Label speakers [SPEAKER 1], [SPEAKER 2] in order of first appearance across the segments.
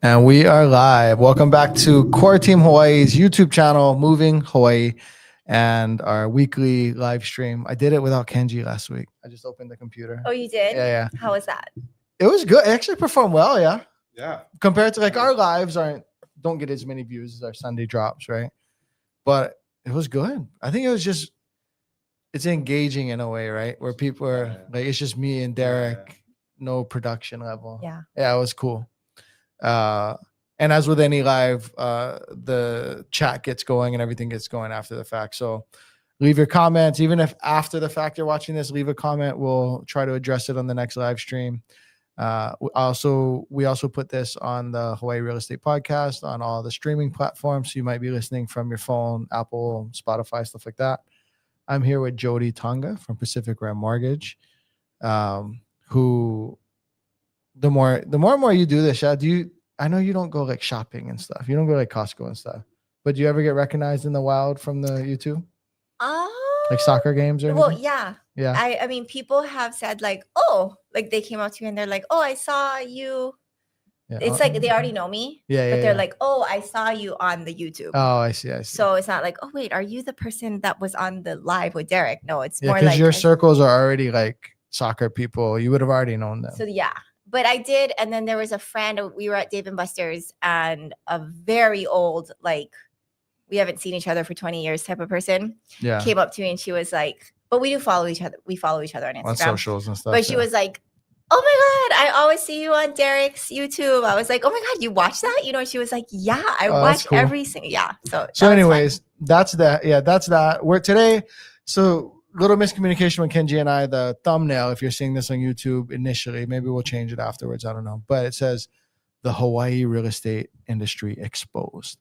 [SPEAKER 1] And we are live. Welcome back to Core Team Hawaii's YouTube channel, Moving Hawaii, and our weekly live stream. I did it without Kenji last week. I just opened the computer.
[SPEAKER 2] Oh, you did?
[SPEAKER 1] Yeah.
[SPEAKER 2] How was that?
[SPEAKER 1] It was good. It actually performed well, yeah.
[SPEAKER 3] Yeah.
[SPEAKER 1] Compared to like our lives don't get as many views as our Sunday drops, right? But it was good. I think it's engaging in a way, right? Where people are like, it's just me and Derek, no production level.
[SPEAKER 2] Yeah.
[SPEAKER 1] Yeah, it was cool. And as with any live, the chat gets going and everything gets going after the fact. So leave your comments, even if after the fact you're watching this, leave a comment. We'll try to address it on the next live stream. We also put this on the Hawaii Real Estate Podcast on all the streaming platforms. So you might be listening from your phone, Apple, Spotify, stuff like that. I'm here with Jody Tonga from Pacific Rim Mortgage, who the more and more you do this, Shad, I know you don't go like shopping and stuff. You don't go like Costco and stuff. But do you ever get recognized in the wild from the YouTube? Like soccer games or anything?
[SPEAKER 2] Well, yeah.
[SPEAKER 1] Yeah.
[SPEAKER 2] I mean, people have said like, oh, like they came up to me and they're like, oh, I saw you.
[SPEAKER 1] Yeah.
[SPEAKER 2] It's like they already know me.
[SPEAKER 1] Yeah.
[SPEAKER 2] But they're like, oh, I saw you on the YouTube.
[SPEAKER 1] Oh, I see.
[SPEAKER 2] So it's not like, oh, wait, are you the person that was on the live with Derek? No, it's more
[SPEAKER 1] because
[SPEAKER 2] like
[SPEAKER 1] your circles are already like soccer people. You would have already known them.
[SPEAKER 2] So yeah. But I did. And then there was a friend, we were at Dave & Buster's, and a very old, like, we haven't seen each other for 20 years type of person came up to me and she was like, but we do follow each other. We follow each other on Instagram.
[SPEAKER 1] On socials and stuff.
[SPEAKER 2] But she was like, oh my God, I always see you on Derek's YouTube. I was like, oh my God, you watch that? You know, she was like, yeah, I watch every single, So
[SPEAKER 1] anyways, that's that. Yeah, that's that. We're today. So little miscommunication with Kenji and I, the thumbnail, if you're seeing this on YouTube initially, maybe we'll change it afterwards. I don't know. But it says the Hawaii real estate industry exposed.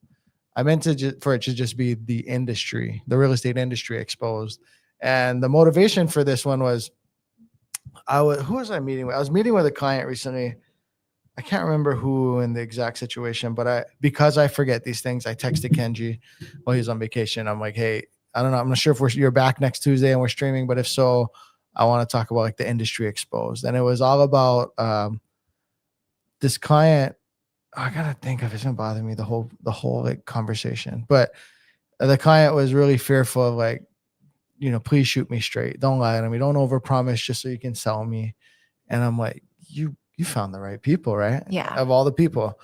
[SPEAKER 1] I meant for it to just be the industry, the real estate industry exposed. And the motivation for this one was, who was I meeting with? I was meeting with a client recently. I can't remember who in the exact situation, but because I forget these things, I texted Kenji while he's on vacation. I'm like, hey, I don't know. I'm not sure if you're back next Tuesday and we're streaming, but if so, I want to talk about like the industry exposed. And it was all about this client. I gotta think if it's gonna bother me the whole like conversation. But the client was really fearful of like, please shoot me straight. Don't lie to me. Don't overpromise just so you can sell me. And I'm like, you found the right people, right?
[SPEAKER 2] Yeah.
[SPEAKER 1] Of all the people.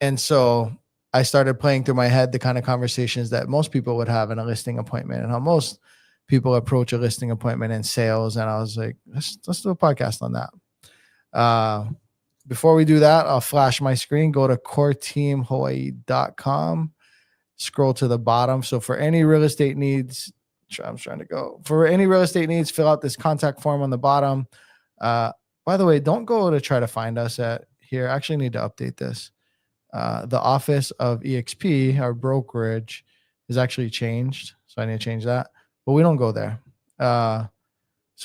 [SPEAKER 1] And so I started playing through my head the kind of conversations that most people would have in a listing appointment and how most people approach a listing appointment in sales. And I was like, let's do a podcast on that. Before we do that, I'll flash my screen, go to coreteamhawaii.com, scroll to the bottom. So for any real estate needs, for any real estate needs, fill out this contact form on the bottom. By the way, don't go to try to find us at here. I actually need to update this. The office of EXP, our brokerage, is actually changed. So I need to change that. But we don't go there. So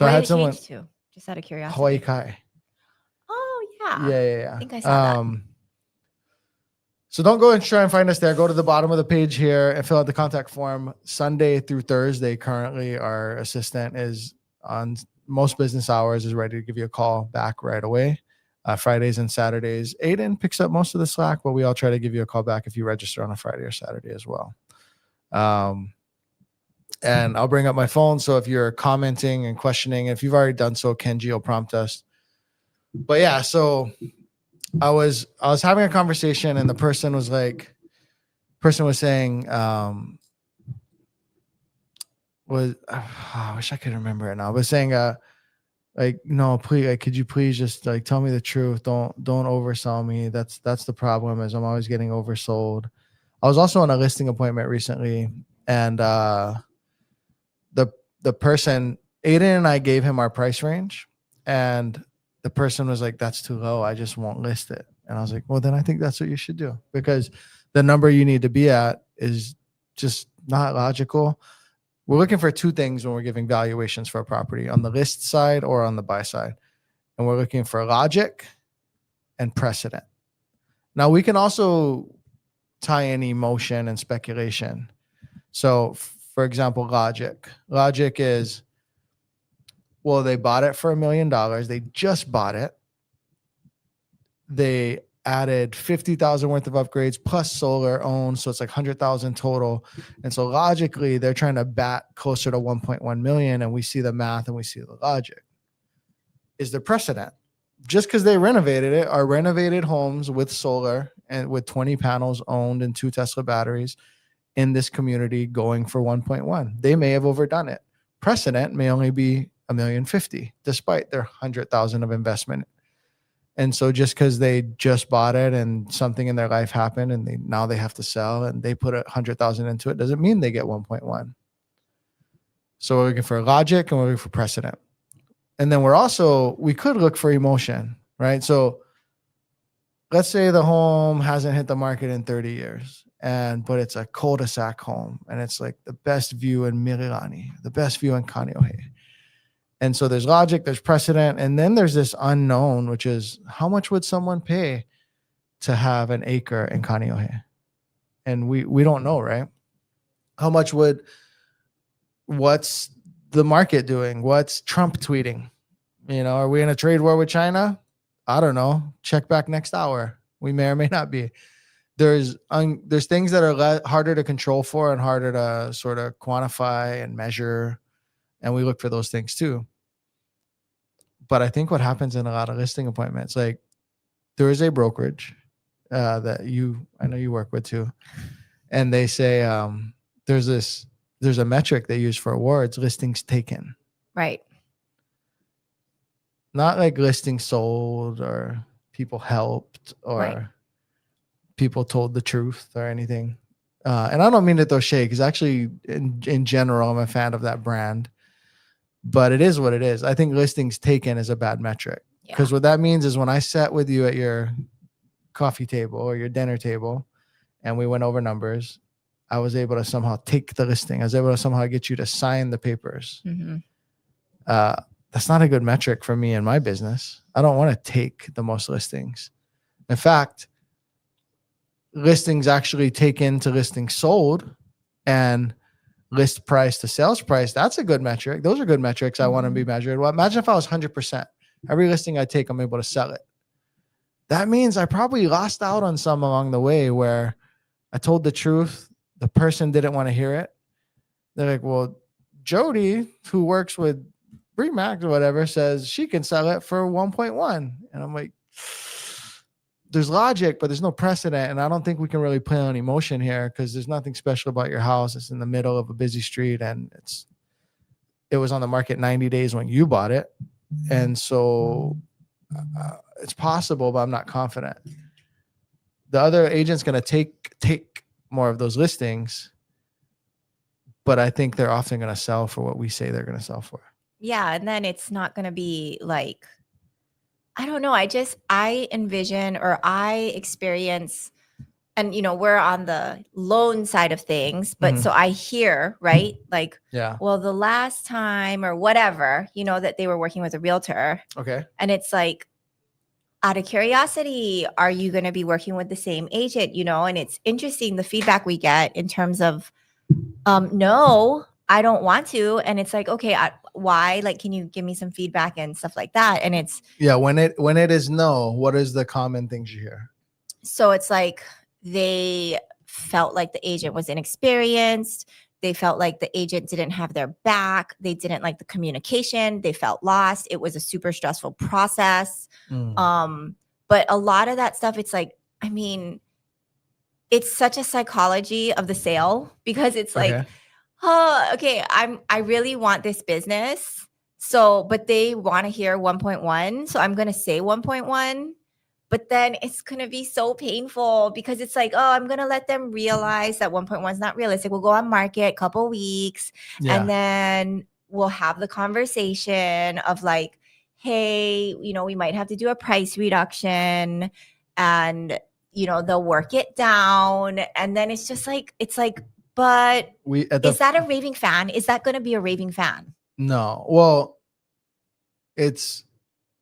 [SPEAKER 1] I had someone
[SPEAKER 2] to? Just out of curiosity.
[SPEAKER 1] Hawaii Kai.
[SPEAKER 2] Oh yeah.
[SPEAKER 1] Yeah.
[SPEAKER 2] I think I saw that.
[SPEAKER 1] So don't go and try and find us there. Go to the bottom of the page here and fill out the contact form. Sunday through Thursday, currently, our assistant is on most business hours, is ready to give you a call back right away. Fridays and Saturdays, Aiden picks up most of the slack, but we all try to give you a call back if you register on a Friday or Saturday as well. And I'll bring up my phone. So if you're commenting and questioning, if you've already done so, Kenji will prompt us. But yeah, so I was having a conversation and the person was saying, I wish I could remember it now. I was saying, like, no, please, like, could you please just like tell me the truth? Don't oversell me. That's the problem, is I'm always getting oversold. I was also on a listing appointment recently, and the person, Aiden and I gave him our price range, and the person was like, that's too low. I just won't list it. And I was like, well, then I think that's what you should do, because the number you need to be at is just not logical. We're looking for two things when we're giving valuations for a property, on the list side or on the buy side. And we're looking for logic and precedent. Now, we can also tie in emotion and speculation. So, for example, logic. Logic is, well, they bought it for $1 million. They just bought it. They added 50,000 worth of upgrades plus solar owned. So it's like 100,000 total. And so logically, they're trying to bat closer to 1.1 million. And we see the math and we see the logic. Is there precedent? Just because they renovated it, are renovated homes with solar and with 20 panels owned and 2 Tesla batteries in this community going for 1.1. They may have overdone it. Precedent may only be $1,050,000 despite their 100,000 of investment. And so just because they just bought it and something in their life happened and now they have to sell and they put 100,000 into it, doesn't mean they get 1.1. So we're looking for logic and we're looking for precedent. And then we could look for emotion, right? So let's say the home hasn't hit the market in 30 years, but it's a cul-de-sac home and it's like the best view in Mililani, the best view in Kaneohe. And so there's logic, there's precedent, and then there's this unknown, which is how much would someone pay to have an acre in Kaneohe? And we don't know, right? How much what's the market doing? What's Trump tweeting? Are we in a trade war with China? I don't know. Check back next hour. We may or may not be. There's things that are harder to control for and harder to sort of quantify and measure. And we look for those things too. But I think what happens in a lot of listing appointments, like there is a brokerage that I know you work with too. And they say there's a metric they use for awards, listings taken.
[SPEAKER 2] Right.
[SPEAKER 1] Not like listings sold or people helped or people told the truth or anything. And I don't mean to throw shade because actually in general, I'm a fan of that brand. But it is what it is. I think listings taken is a bad metric because what that means is when I sat with you at your coffee table or your dinner table and we went over numbers, I was able to somehow take the listing. I was able to somehow get you to sign the papers. Mm-hmm. That's not a good metric for me in my business. I don't want to take the most listings. In fact, listings actually taken to listings sold and list price to sales price, that's a good metric. Those are good metrics I want to be measured. Well, imagine if I was 100%. Every listing I take, I'm able to sell it. That means I probably lost out on some along the way where I told the truth. The person didn't want to hear it. They're like, well, Jody, who works with Bremax or whatever, says she can sell it for 1.1. And I'm like, there's logic, but there's no precedent. And I don't think we can really play on emotion here because there's nothing special about your house. It's in the middle of a busy street and it was on the market 90 days when you bought it. And so it's possible, but I'm not confident. The other agent's going to take more of those listings, but I think they're often going to sell for what we say they're going to sell for.
[SPEAKER 2] Yeah. And then it's not going to be like, I don't know. I envision or I experience, and we're on the loan side of things, but so I hear, right? Like, well, the last time or whatever, that they were working with a realtor. Okay. And it's like, out of curiosity, are you going to be working with the same agent? And it's interesting the feedback we get in terms of, no, I don't want to. And it's like, okay, why? Like, can you give me some feedback and stuff like that? And it's
[SPEAKER 1] when it is no, what is the common things you hear?
[SPEAKER 2] So it's like they felt like the agent was inexperienced. They felt like the agent didn't have their back. They didn't like the communication. They felt lost. It was a super stressful process. But a lot of that stuff, it's like, I mean, it's such a psychology of the sale because it's like, okay, I really want this business. So, but they want to hear 1.1. So I'm going to say 1.1. But then it's going to be so painful because it's like, oh, I'm going to let them realize that 1.1 is not realistic. We'll go on market a couple weeks and then we'll have the conversation of like, hey, we might have to do a price reduction and, they'll work it down. And then it's just like, but is that a raving fan? Is that going to be a raving fan?
[SPEAKER 1] No. Well, it's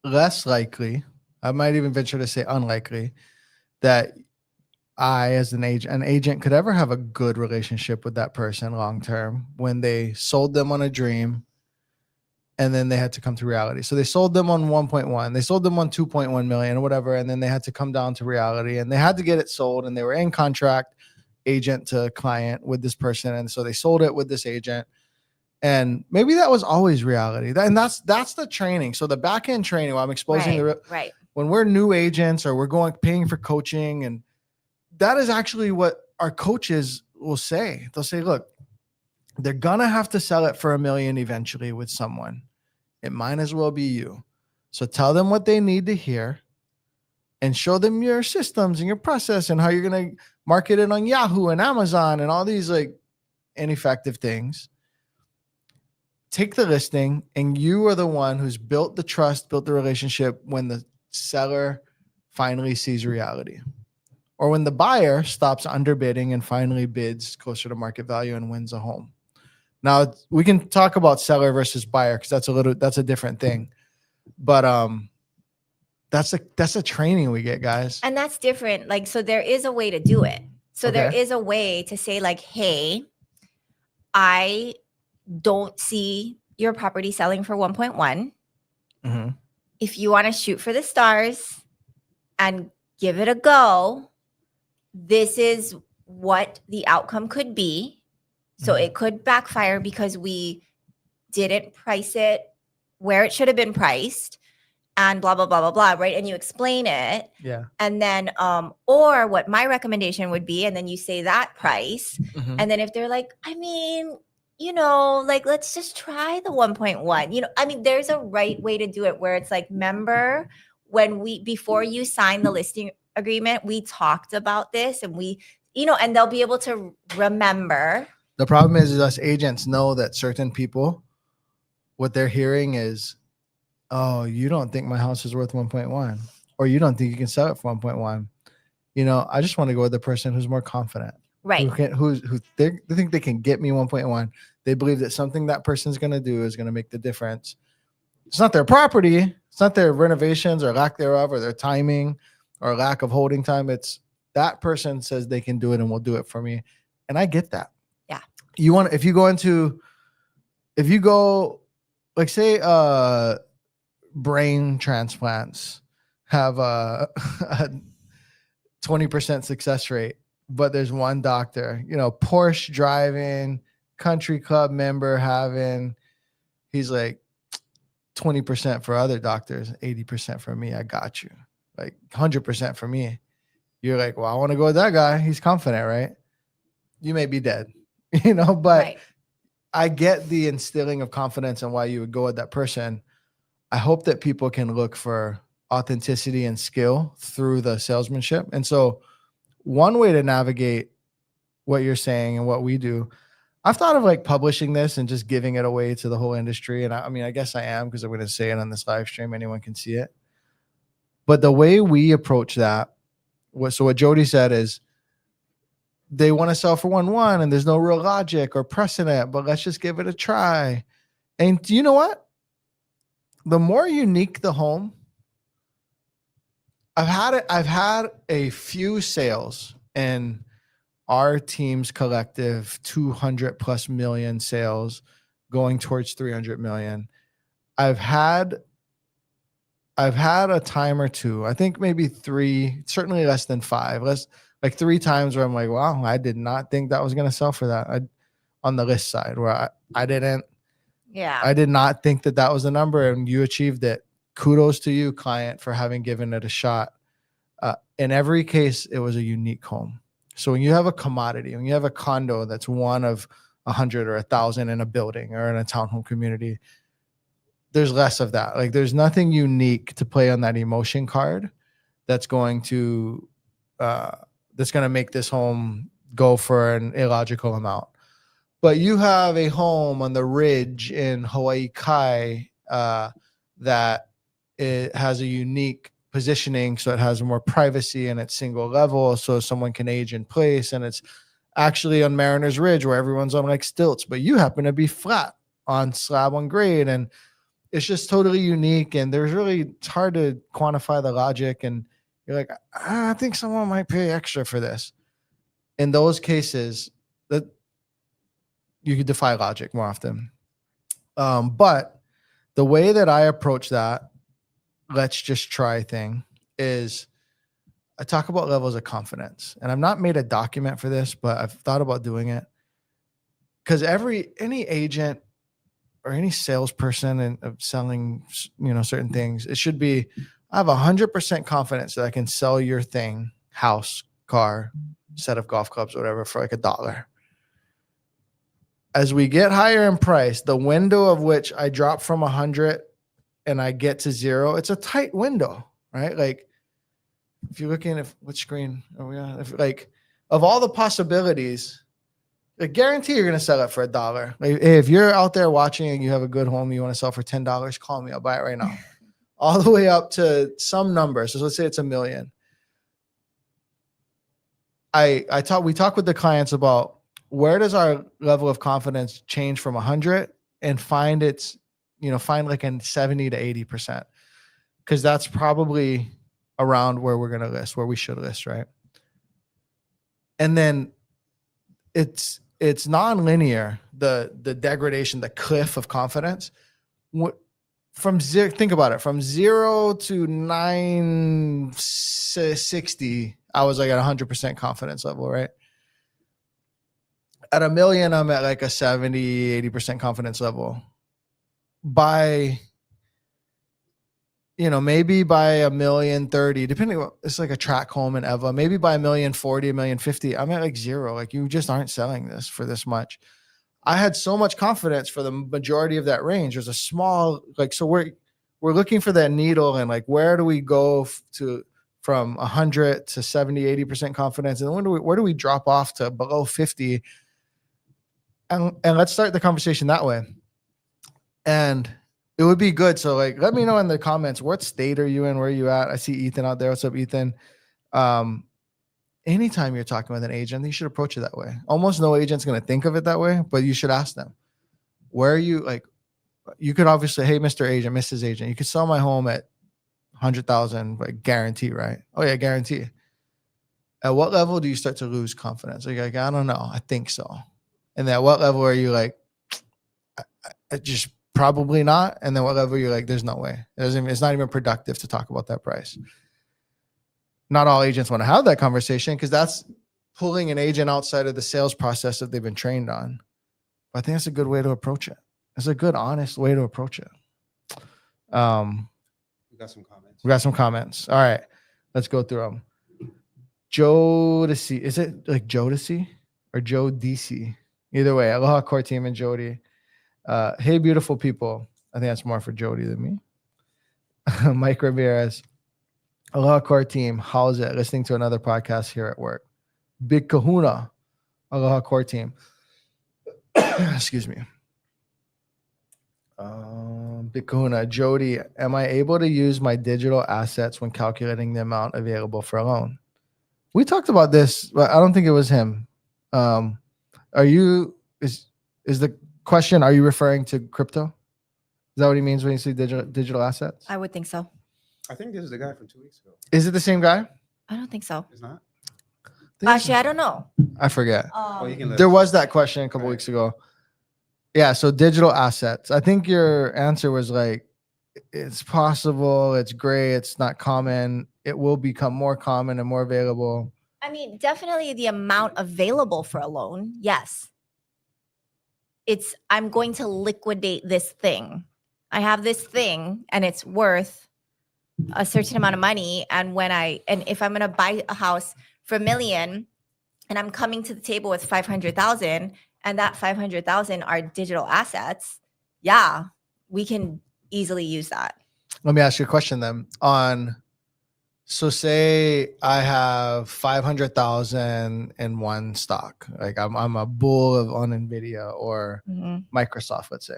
[SPEAKER 1] less likely. I might even venture to say unlikely that I, as an agent could ever have a good relationship with that person long term when they sold them on a dream and then they had to come to reality. So they sold them on 1.1, they sold them on 2.1 million or whatever, and then they had to come down to reality, and they had to get it sold, and they were in contract, agent to client, with this person, and so they sold it with this agent. And maybe that was always reality. And that's the training. So the back end training, while I'm exposing
[SPEAKER 2] right.
[SPEAKER 1] When we're new agents or we're paying for coaching, and that is actually what our coaches will say. They'll say, look, they're gonna have to sell it for $1 million eventually with someone. It might as well be you. So tell them what they need to hear and show them your systems and your process and how you're gonna market it on Yahoo and Amazon and all these like ineffective things. Take the listing, and you are the one who's built the trust, built the relationship when the seller finally sees reality, or when the buyer stops underbidding and finally bids closer to market value and wins a home. Now we can talk about seller versus buyer because that's a different thing, but that's a training we get, guys,
[SPEAKER 2] and that's different. Like, so there is a way to do it. So there is a way to say like, hey, I don't see your property selling for 1.1.
[SPEAKER 1] Mm-hmm.
[SPEAKER 2] If you want to shoot for the stars and give it a go, this is what the outcome could be. So it could backfire because we didn't price it where it should have been priced and blah, blah, blah, blah, blah, right? And you explain it.
[SPEAKER 1] Yeah.
[SPEAKER 2] And then, or what my recommendation would be, and then you say that price.
[SPEAKER 1] Mm-hmm.
[SPEAKER 2] And then if they're like, I mean, you know, like, let's just try the 1.1. You know, I mean, there's a right way to do it where it's like, remember when before you sign the listing agreement, we talked about this, and we, you know, and they'll be able to remember.
[SPEAKER 1] The problem is us agents know that certain people, what they're hearing is, oh, you don't think my house is worth 1.1, or you don't think you can sell it for 1.1. You know, I just want to go with the person who's more confident.
[SPEAKER 2] Right.
[SPEAKER 1] Who they think they can get me 1.1. They believe that something that person's going to do is going to make the difference. It's not their property. It's not their renovations or lack thereof, or their timing or lack of holding time. It's that person says they can do it and will do it for me. And I get that.
[SPEAKER 2] Yeah.
[SPEAKER 1] If you go, like, say, brain transplants have a 20% success rate, but there's one doctor, you know, Porsche driving, country club member having, he's like 20% for other doctors, 80% for me. I got you. Like 100% for me. You're like, well, I want to go with that guy. He's confident, right? You may be dead, you know, but right. I get the instilling of confidence and why you would go with that person. I hope that people can look for authenticity and skill through the salesmanship. And so one way to navigate what you're saying and what we do, I've thought of like publishing this and just giving it away to the whole industry. And I mean, I guess I am, because I'm going to say it on this live stream. Anyone can see it. But the way we approach that, so what Jody said is, they want to sell for 1.1 and there's no real logic or precedent, but let's just give it a try. And you know what? The more unique the home, I've had a few sales in our team's collective 200 plus million sales going towards 300 million. I've had a time or two, I think maybe 3, certainly less than 5, like 3 times where I'm like, wow, I did not think that was going to sell for that. On the list side where I did not think that was the number, and you achieved it. Kudos to you, client, for having given it a shot. In every case, it was a unique home. So when you have a commodity, when you have a condo that's one of 100 or 1,000 in a building or in a townhome community, there's less of that. Like, there's nothing unique to play on that emotion card that's going to make this home go for an illogical amount. But you have a home on the ridge in Hawaii Kai that it has a unique positioning, so it has more privacy and it's single level, so someone can age in place, and it's actually on Mariners Ridge where everyone's on like stilts, but you happen to be flat on slab on grade, and it's just totally unique. And it's hard to quantify the logic, and you're like, I think someone might pay extra for this. In those cases, that you could defy logic more often. But the way that I approach that, let's just try thing is I talk about levels of confidence. And I've not made a document for this, but I've thought about doing it. Because any agent or any salesperson of selling, certain things, it should be, I have 100% confidence that I can sell your thing, house, car, set of golf clubs, whatever, for like $1. As we get higher in price, the window of which I drop from 100 and I get to 0, it's a tight window, right? Like if you're looking at which screen are we on? Of all the possibilities, I guarantee you're going to sell it for $1. Like, hey, if you're out there watching and you have a good home, you want to sell for $10, call me. I'll buy it right now. All the way up to some number. So let's say it's $1 million. We talk with the clients about where does our level of confidence change from 100 and find like in 70 to 80%. Because that's probably around where we're going to list, where we should list, right? And then it's non-linear, the degradation, the cliff of confidence. From zero, think about it, from 0 to 960, I was like at 100% confidence level, right? At $1 million, I'm at like a 70, 80% confidence level. By, maybe by $1,030,000, depending on, it's like a track home in Eva, maybe by $1,040,000, $1,050,000, I'm at like 0. Like you just aren't selling this for this much. I had so much confidence for the majority of that range. There's a small, so we're looking for that needle and like, where do we go from 100 to 70, 80% confidence? And where do we drop off to below 50? And let's start the conversation that way. And it would be good. So like, let me know in the comments, what state are you in? Where are you at? I see Ethan out there. What's up, Ethan? Anytime you're talking with an agent, you should approach it that way. Almost no agent's going to think of it that way, but you should ask them, where are you? Like, you could obviously, hey, Mr. Agent, Mrs. Agent, you could sell my home at 100,000, like guarantee, right? Oh yeah, guarantee. At what level do you start to lose confidence? Like, I don't know. I think so. And at what level are you like, I just probably not? And then what level you're like, there's no way. It's not even productive to talk about that price. Not all agents want to have that conversation because that's pulling an agent outside of the sales process that they've been trained on. But I think that's a good way to approach it. It's a good, honest way to approach it. We got some comments. All right. Let's go through them. Jodeci. Is it like Jodeci or Joe DC? Either way. Aloha core team and Jody. Hey, beautiful people. I think that's more for Jody than me. Mike Ramirez. Aloha core team. How's it? Listening to another podcast here at work. Big kahuna. Aloha core team. Excuse me. Big kahuna. Jody, am I able to use my digital assets when calculating the amount available for a loan? We talked about this, but I don't think it was him. Is the question, are you referring to crypto? Is that what he means when you say digital assets?
[SPEAKER 2] I would think so.
[SPEAKER 3] I think this is the guy from 2 weeks ago.
[SPEAKER 1] Is it the same guy?
[SPEAKER 2] I don't think so.
[SPEAKER 3] It's not?
[SPEAKER 2] Actually, I don't know.
[SPEAKER 1] I forget.
[SPEAKER 3] You
[SPEAKER 1] There was that question a couple weeks ago. Yeah, so digital assets. I think your answer was like, it's possible, it's great, it's not common. It will become more common and more available.
[SPEAKER 2] I mean, definitely the amount available for a loan. Yes. I'm going to liquidate this thing. I have this thing and it's worth a certain amount of money. And if I'm going to buy a house for $1 million and I'm coming to the table with 500,000 and that 500,000 are digital assets, yeah, we can easily use that.
[SPEAKER 1] Let me ask you a question then. So say I have 500,000 in one stock. Like I'm a bull on NVIDIA or Microsoft, let's say.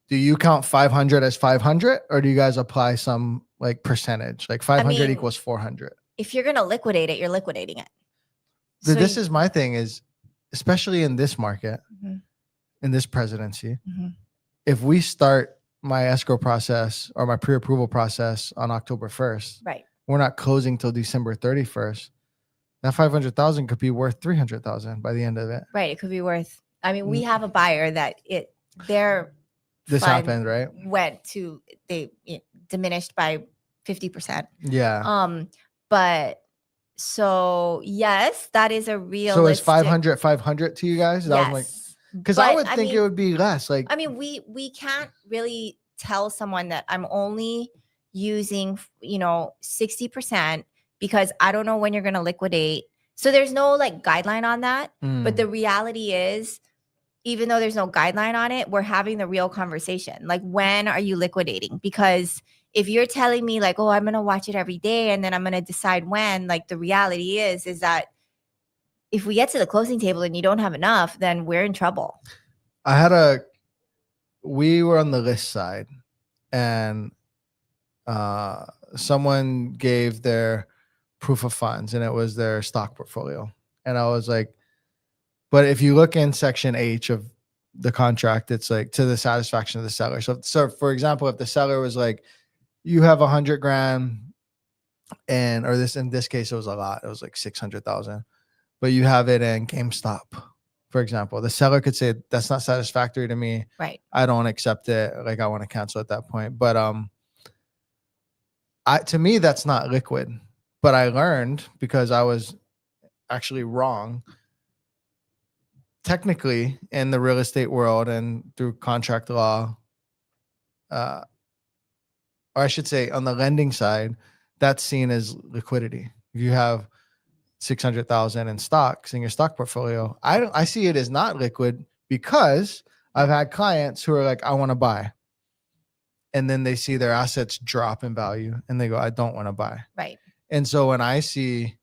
[SPEAKER 1] Do you count 500 as 500 or do you guys apply some like percentage? Like 500 equals 400.
[SPEAKER 2] If you're going to liquidate it, you're liquidating it.
[SPEAKER 1] This is my thing is, especially in this market, in this presidency, if we start my escrow process or my pre-approval process on October 1st,
[SPEAKER 2] right?
[SPEAKER 1] We're not closing till December 31st. That 500,000 could be worth 300,000 by the end of it.
[SPEAKER 2] Right. It could be worth, we have a buyer that they're
[SPEAKER 1] this
[SPEAKER 2] fund
[SPEAKER 1] happened, right?
[SPEAKER 2] went to diminished by 50%.
[SPEAKER 1] Yeah.
[SPEAKER 2] But so yes, that is a realistic.
[SPEAKER 1] So it's 500 to you guys? That was my,
[SPEAKER 2] Yes,
[SPEAKER 1] because I
[SPEAKER 2] but
[SPEAKER 1] would think
[SPEAKER 2] mean,
[SPEAKER 1] it would be less. Like,
[SPEAKER 2] I mean, we can't really tell someone that I'm only using 60% because I don't know when you're going to liquidate. So there's no like guideline on that. But the reality is, even though there's no guideline on it, we're having the real conversation. Like, when are you liquidating? Because if you're telling me like, oh, I'm going to watch it every day and then I'm going to decide when, like, the reality is that if we get to the closing table and you don't have enough, then we're in trouble.
[SPEAKER 1] We were on the list side, and someone gave their proof of funds, and it was their stock portfolio. And I was like, but if you look in section H of the contract, it's like to the satisfaction of the seller. So for example, if the seller was like, you have 100 grand, and or in this case it was a lot, it was like 600,000, but you have it in GameStop, for example, the seller could say that's not satisfactory to me.
[SPEAKER 2] Right.
[SPEAKER 1] I don't accept it. Like, I want to cancel at that point. But to me, that's not liquid. But I learned, because I was actually wrong, technically, in the real estate world and through contract law, or I should say on the lending side, that's seen as liquidity. If you have 600,000 in stocks in your stock portfolio, I see it as not liquid, because I've had clients who are like, I want to buy. And then they see their assets drop in value and they go, I don't want to buy.
[SPEAKER 2] Right.
[SPEAKER 1] And so when I see,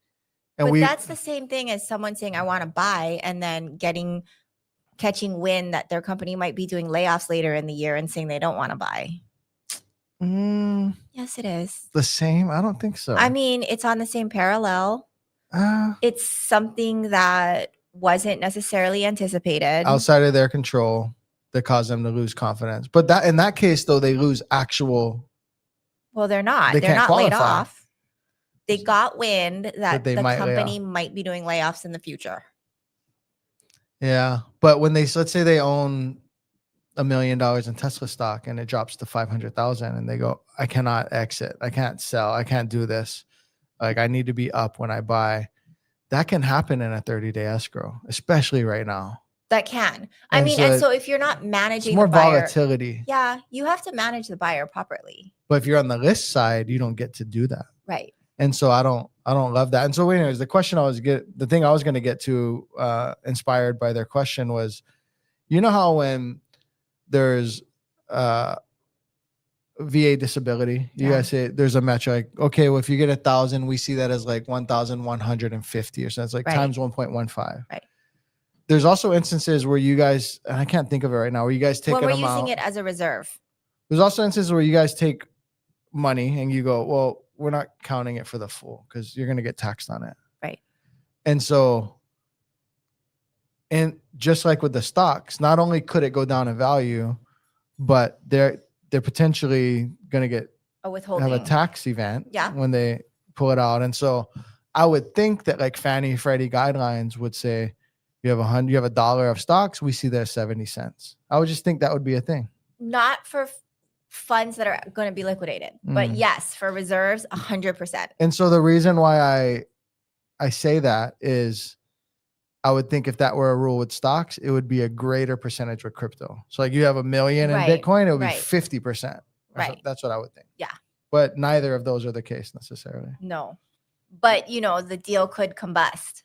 [SPEAKER 2] but that's the same thing as someone saying, I want to buy, and then catching wind that their company might be doing layoffs later in the year and saying they don't want to buy. Yes, it is.
[SPEAKER 1] The same? I don't think so.
[SPEAKER 2] I mean, it's on the same parallel. It's something that wasn't necessarily anticipated.
[SPEAKER 1] Outside of their control, that caused them to lose confidence. But that in that case, though, they lose actual.
[SPEAKER 2] Well, they're not. They're not laid off. They got wind that the company might be doing layoffs in the future.
[SPEAKER 1] Yeah. But when let's say they own $1 million in Tesla stock and it drops to 500,000, and they go, I cannot exit. I can't sell. I can't do this. Like, I need to be up when I buy. That can happen in a 30-day escrow, especially right now.
[SPEAKER 2] That can. And so if you're not managing
[SPEAKER 1] more
[SPEAKER 2] the buyer,
[SPEAKER 1] volatility.
[SPEAKER 2] Yeah, you have to manage the buyer properly.
[SPEAKER 1] But if you're on the list side, you don't get to do that.
[SPEAKER 2] Right.
[SPEAKER 1] And so I don't love that. And so anyways, the thing I was going to get to, inspired by their question, was, you know how when there's VA disability, you guys say there's a metric, like, okay, well, if you get 1,000, we see that as like 1,150 or so. It's like times 1.15.
[SPEAKER 2] Right.
[SPEAKER 1] There's also instances where you guys, and I can't think of it right now, where you guys take an amount.
[SPEAKER 2] When we're using it as a reserve.
[SPEAKER 1] There's also instances where you guys take money and you go, well, we're not counting it for the full because you're going to get taxed on it.
[SPEAKER 2] Right.
[SPEAKER 1] And so, and just like with the stocks, not only could it go down in value, but they're potentially going to get have a tax event when they pull it out. And so I would think that like Fannie Freddie guidelines would say, you have $100 of stocks, we see there's 70 cents. I would just think that would be a thing.
[SPEAKER 2] Not for funds that are going to be liquidated, but yes, for reserves, 100%.
[SPEAKER 1] And so the reason why I say that is, I would think if that were a rule with stocks, it would be a greater percentage with crypto. So like you have $1 million in Bitcoin, it would be 50%.
[SPEAKER 2] Right.
[SPEAKER 1] That's what I would think.
[SPEAKER 2] Yeah.
[SPEAKER 1] But neither of those are the case necessarily.
[SPEAKER 2] No. But the deal could combust.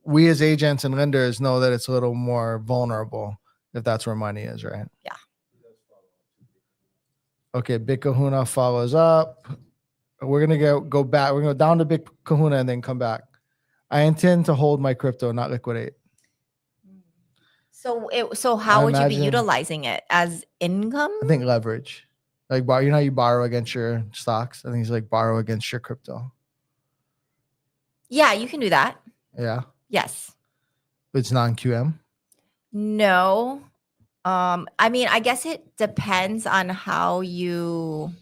[SPEAKER 1] We as agents and lenders know that it's a little more vulnerable if that's where money is, right?
[SPEAKER 2] Yeah.
[SPEAKER 1] Okay, Big Kahuna follows up. We're going to go back. We're going to go down to Big Kahuna and then come back. I intend to hold my crypto, not liquidate.
[SPEAKER 2] So how would you be utilizing it? As income?
[SPEAKER 1] I think leverage. Like, you know how you borrow against your stocks? I think it's like borrow against your crypto.
[SPEAKER 2] Yeah, you can do that.
[SPEAKER 1] Yeah.
[SPEAKER 2] Yes.
[SPEAKER 1] It's non-QM?
[SPEAKER 2] No. I mean, I guess it depends on how you.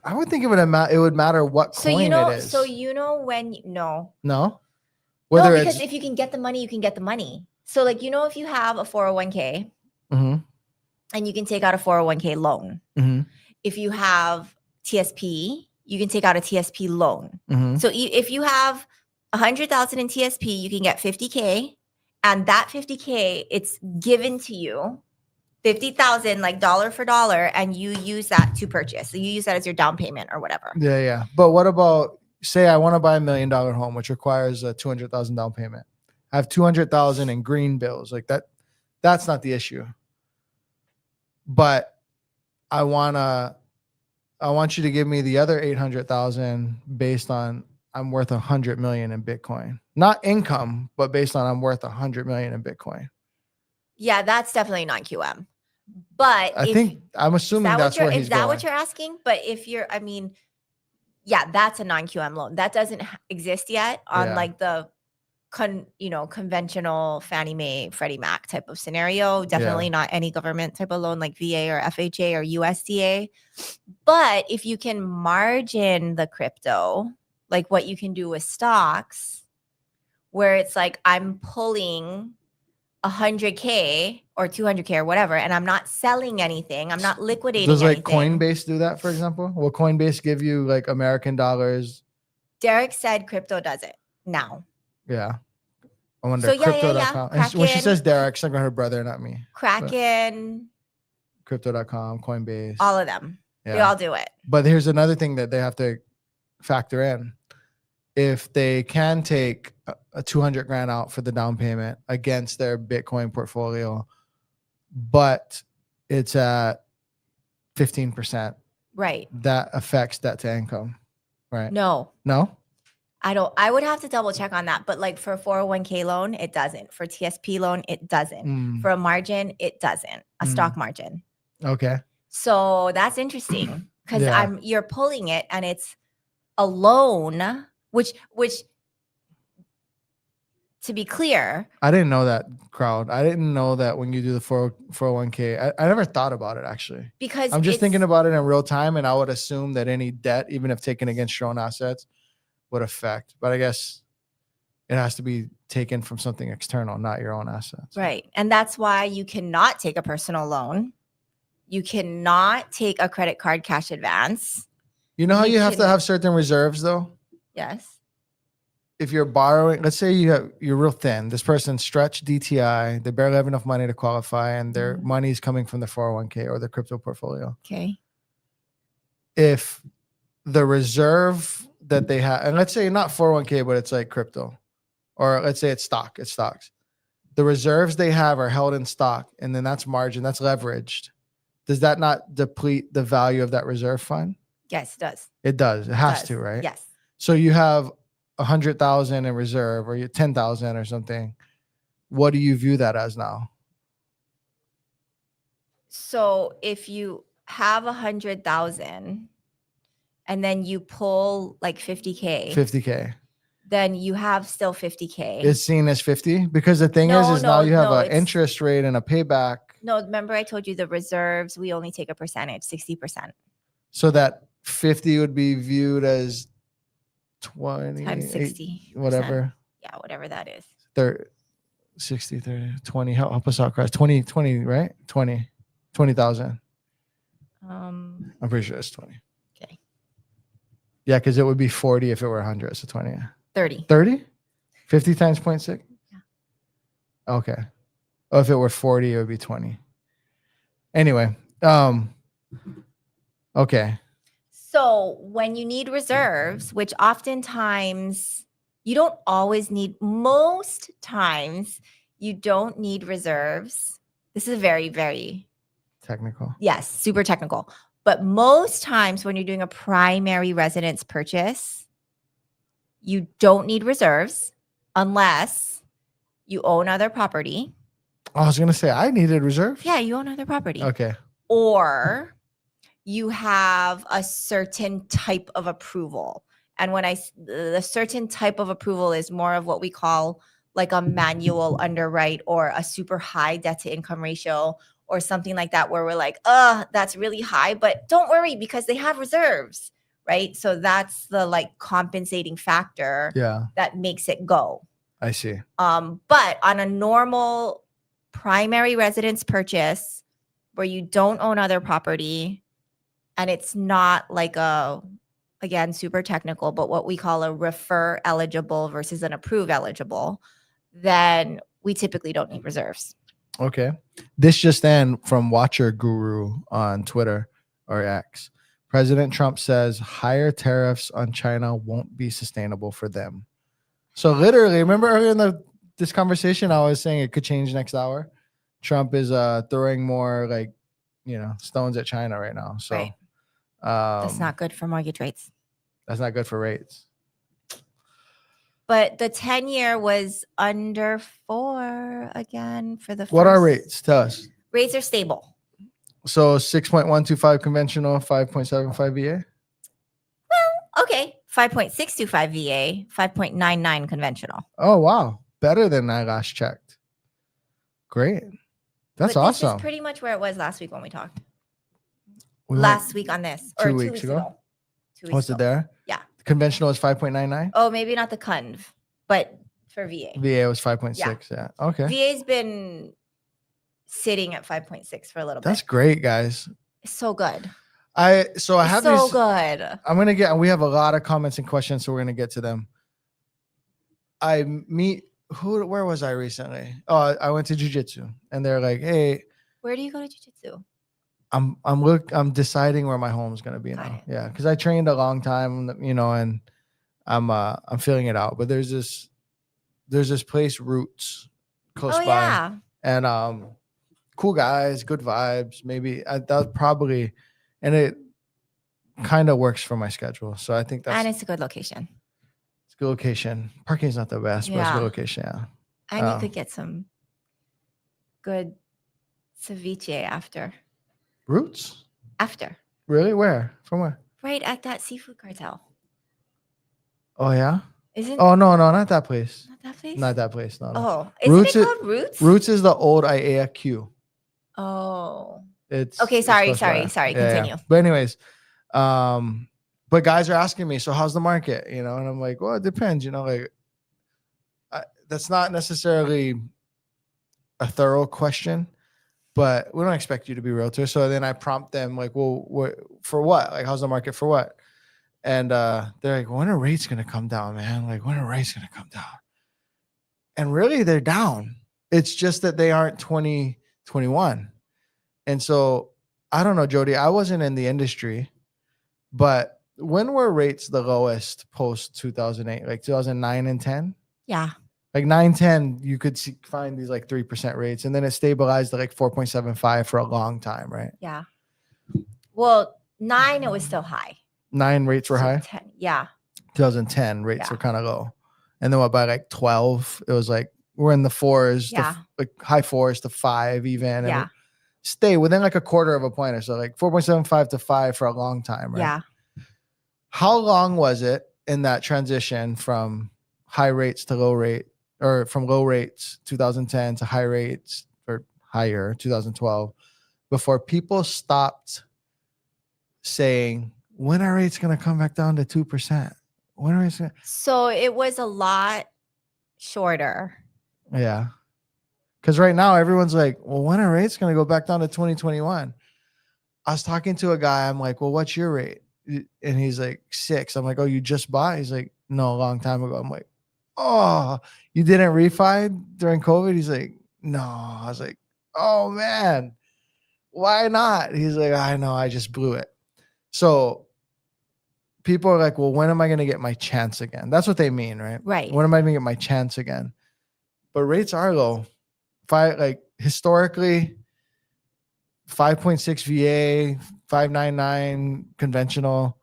[SPEAKER 1] I would think it would matter what coin it is.
[SPEAKER 2] So when no.
[SPEAKER 1] Whether
[SPEAKER 2] because if you can get the money, you can get the money. So like if you have a 401k, and you can take out a 401k loan.
[SPEAKER 1] Mhm.
[SPEAKER 2] If you have TSP, you can take out a TSP loan.
[SPEAKER 1] Mhm.
[SPEAKER 2] So if you have 100,000 in TSP, you can get 50K, and that 50K, it's given to you 50,000, like dollar for dollar, and you use that to purchase. So you use that as your down payment or whatever.
[SPEAKER 1] Yeah. But what about, say I want to buy $1 million home, which requires a 200,000 down payment. I have 200,000 in green bills like that. That's not the issue. But I want you to give me the other 800,000 based on I'm worth 100 million in Bitcoin, not income, but based on I'm worth 100 million in Bitcoin.
[SPEAKER 2] Yeah, that's definitely non-QM. But
[SPEAKER 1] I'm assuming that's where he's going.
[SPEAKER 2] Is that what you're asking? But if you're, I mean, yeah, that's a non-QM loan. That doesn't exist yet on like the conventional Fannie Mae, Freddie Mac type of scenario. Definitely not any government type of loan like VA or FHA or USDA. But if you can margin the crypto, like what you can do with stocks, where it's like I'm pulling 100K or 200K or whatever, and I'm not selling anything. I'm not liquidating
[SPEAKER 1] anything. Does like
[SPEAKER 2] anything.
[SPEAKER 1] Coinbase do that, for example? Will Coinbase give you like American dollars?
[SPEAKER 2] Derek said crypto does it now.
[SPEAKER 1] Yeah. I wonder.
[SPEAKER 2] So
[SPEAKER 1] crypto.com.
[SPEAKER 2] Kraken,
[SPEAKER 1] When she says Derek, she's talking about her brother, not me.
[SPEAKER 2] Kraken.
[SPEAKER 1] Crypto.com, Coinbase.
[SPEAKER 2] All of them. Yeah. They all do it.
[SPEAKER 1] But here's another thing that they have to factor in. If they can take a 200 grand out for the down payment against their Bitcoin portfolio, but it's at 15%.
[SPEAKER 2] Right.
[SPEAKER 1] That affects debt to income. Right.
[SPEAKER 2] No.
[SPEAKER 1] I
[SPEAKER 2] would have to double check on that. But like for a 401k loan, it doesn't. For TSP loan, it doesn't. For a margin, it doesn't. A stock margin.
[SPEAKER 1] Okay.
[SPEAKER 2] So that's interesting because you're pulling it and it's a loan, which to be clear.
[SPEAKER 1] I didn't know that, crowd. I didn't know that when you do the 401k. I never thought about it actually.
[SPEAKER 2] Because
[SPEAKER 1] I'm just thinking about it in real time, and I would assume that any debt, even if taken against your own assets, would affect. But I guess it has to be taken from something external, not your own assets.
[SPEAKER 2] Right. And that's why you cannot take a personal loan. You cannot take a credit card cash advance.
[SPEAKER 1] You know how you have to have certain reserves though?
[SPEAKER 2] Yes.
[SPEAKER 1] If you're borrowing, let's say you're real thin. This person stretched DTI, they barely have enough money to qualify, and their money is coming from the 401k or the crypto portfolio.
[SPEAKER 2] Okay.
[SPEAKER 1] If the reserve that they have, and let's say not 401k, but it's like crypto, or let's say it's stocks. The reserves they have are held in stock, and then that's margin, that's leveraged. Does that not deplete the value of that reserve fund?
[SPEAKER 2] Yes, it does.
[SPEAKER 1] It does. It has to, right?
[SPEAKER 2] Yes.
[SPEAKER 1] So you have 100,000 in reserve, or you 10,000 or something. What do you view that as now?
[SPEAKER 2] So if you have 100,000 and then you pull like 50K, then you have still 50K.
[SPEAKER 1] It's seen as 50 because the thing is now you have an interest rate and a payback.
[SPEAKER 2] No, remember I told you the reserves, we only take a percentage, 60%.
[SPEAKER 1] So that 50 would be viewed as 20
[SPEAKER 2] times 60,
[SPEAKER 1] whatever.
[SPEAKER 2] Yeah, whatever that is.
[SPEAKER 1] 30, 60, 30, 20. Help us out, Chris. 20, right? 20,000. I'm pretty sure it's 20.
[SPEAKER 2] Okay.
[SPEAKER 1] Yeah, because it would be 40 if it were 100. So 20.
[SPEAKER 2] 30.
[SPEAKER 1] 30? 50 times 0.6?
[SPEAKER 2] Yeah.
[SPEAKER 1] Okay. Oh, if it were 40, it would be 20. Anyway. Okay.
[SPEAKER 2] So when you need reserves, which oftentimes you don't always need, most times you don't need reserves. This is very, very
[SPEAKER 1] technical.
[SPEAKER 2] Yes, super technical. But most times when you're doing a primary residence purchase, you don't need reserves unless you own other property.
[SPEAKER 1] I was going to say I needed reserves.
[SPEAKER 2] Yeah, you own other property.
[SPEAKER 1] Okay.
[SPEAKER 2] Or you have a certain type of approval. And when the certain type of approval is more of what we call like a manual underwrite or a super high debt to income ratio or something like that, where we're like, that's really high, but don't worry because they have reserves, right? So that's the like compensating factor that makes it go.
[SPEAKER 1] I see.
[SPEAKER 2] But on a normal primary residence purchase, where you don't own other property and it's not like again, super technical, but what we call a refer eligible versus an approve eligible, then we typically don't need reserves.
[SPEAKER 1] Okay. This just in from Watcher Guru on Twitter or X. President Trump says higher tariffs on China won't be sustainable for them. So literally, remember earlier in this conversation, I was saying it could change next hour. Trump is throwing more stones at China right now. So
[SPEAKER 2] right. That's not good for mortgage rates.
[SPEAKER 1] That's not good for rates.
[SPEAKER 2] But the 10-year was under 4 again for the first.
[SPEAKER 1] What are rates? Tell us.
[SPEAKER 2] Rates are stable.
[SPEAKER 1] So 6.125 conventional, 5.75 VA?
[SPEAKER 2] Well, okay. 5.625 VA, 5.99 conventional.
[SPEAKER 1] Oh, wow. Better than I last checked. Great. That's awesome.
[SPEAKER 2] This is pretty much where it was last week when we talked. Last week on this. Or
[SPEAKER 1] 2 weeks ago?
[SPEAKER 2] 2 weeks
[SPEAKER 1] Was
[SPEAKER 2] ago.
[SPEAKER 1] it there?
[SPEAKER 2] Yeah.
[SPEAKER 1] The conventional is 5.99?
[SPEAKER 2] Oh, maybe not the conv, but for VA.
[SPEAKER 1] VA was 5.6. Yeah. Okay.
[SPEAKER 2] VA's been sitting at 5.6 for a little bit.
[SPEAKER 1] That's great, guys.
[SPEAKER 2] It's so good.
[SPEAKER 1] I have
[SPEAKER 2] so good.
[SPEAKER 1] We have a lot of comments and questions, so we're gonna get to them. Where was I recently? Oh, I went to jiu-jitsu and they're like, hey,
[SPEAKER 2] where do you go to jiu-jitsu?
[SPEAKER 1] I'm deciding where my home is gonna be
[SPEAKER 2] Got
[SPEAKER 1] now.
[SPEAKER 2] it.
[SPEAKER 1] Yeah, because I trained a long time, and I'm feeling it out. But there's this place, Roots, close by.
[SPEAKER 2] Yeah.
[SPEAKER 1] And cool guys, good vibes. Maybe that's probably, and it kind of works for my schedule. So I think
[SPEAKER 2] and it's a good location.
[SPEAKER 1] It's a good location. Parking's not the best, but it's a good location. Yeah.
[SPEAKER 2] And you could get some good ceviche after.
[SPEAKER 1] Roots?
[SPEAKER 2] After.
[SPEAKER 1] Really? Where? From where?
[SPEAKER 2] Right at that seafood cartel.
[SPEAKER 1] Oh yeah.
[SPEAKER 2] Isn't?
[SPEAKER 1] Oh no, not that place.
[SPEAKER 2] Not that place.
[SPEAKER 1] Not that place. No.
[SPEAKER 2] Oh, isn't it called Roots?
[SPEAKER 1] Roots is the old IAQ.
[SPEAKER 2] Oh.
[SPEAKER 1] It's
[SPEAKER 2] okay. Sorry.
[SPEAKER 1] Yeah,
[SPEAKER 2] Continue.
[SPEAKER 1] yeah. But anyways, but guys are asking me, so how's the market? And I'm like, well, it depends. That's not necessarily a thorough question, but we don't expect you to be realtor. So then I prompt them like, well, for what? Like, how's the market for what? And they're like, when are rates going to come down, man? Like, when are rates going to come down? And really, they're down. It's just that they aren't 2021. And so I don't know, Jody, I wasn't in the industry, but when were rates the lowest post 2008, like 2009 and 10?
[SPEAKER 2] Yeah.
[SPEAKER 1] Like 9, 10, you could find these like 3% rates, and then it stabilized at like 4.75 for a long time, right?
[SPEAKER 2] Yeah. Well, 9, it was still high.
[SPEAKER 1] 9 rates were high?
[SPEAKER 2] 10, yeah.
[SPEAKER 1] 2010 rates were kind of low. And then by like 12, it was like we're in the 4s, like high 4s to 5 even. And stay within like a quarter of a point or so, like 4.75 to 5 for a long time, right?
[SPEAKER 2] Yeah.
[SPEAKER 1] How long was it in that transition from high rates to low rate, or from low rates 2010 to high rates or higher 2012, before people stopped saying, when are rates going to come back down to 2%? When are rates gonna...
[SPEAKER 2] So it was a lot shorter.
[SPEAKER 1] Yeah. Because right now everyone's like, well, when are rates going to go back down to 2021? I was talking to a guy. I'm like, well, what's your rate? And he's like 6. I'm like, oh, you just bought? He's like, no, a long time ago. I'm like, oh, you didn't refi during COVID? He's like, no. I was like, oh man, why not? He's like, I know, I just blew it. So people are like, well, when am I going to get my chance again? That's what they mean, right?
[SPEAKER 2] Right.
[SPEAKER 1] When am I going to get my chance again? But rates are low. Historically, 5.6 VA, 5.99 conventional.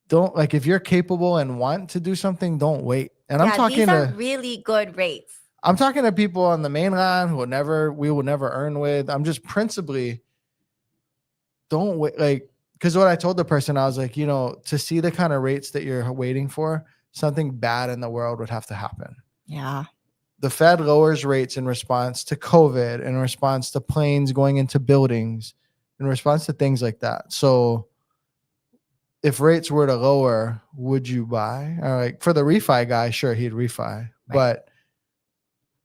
[SPEAKER 1] Don't, like, if you're capable and want to do something, don't wait. And I'm talking
[SPEAKER 2] these are really good rates.
[SPEAKER 1] I'm talking to people on the mainland who we will never earn with. I'm just principally, don't wait. Like, because what I told the person, I was like, to see the kind of rates that you're waiting for, something bad in the world would have to happen.
[SPEAKER 2] Yeah.
[SPEAKER 1] The Fed lowers rates in response to COVID, in response to planes going into buildings, in response to things like that. So if rates were to lower, would you buy? Or like for the refi guy, sure, he'd refi. Right. But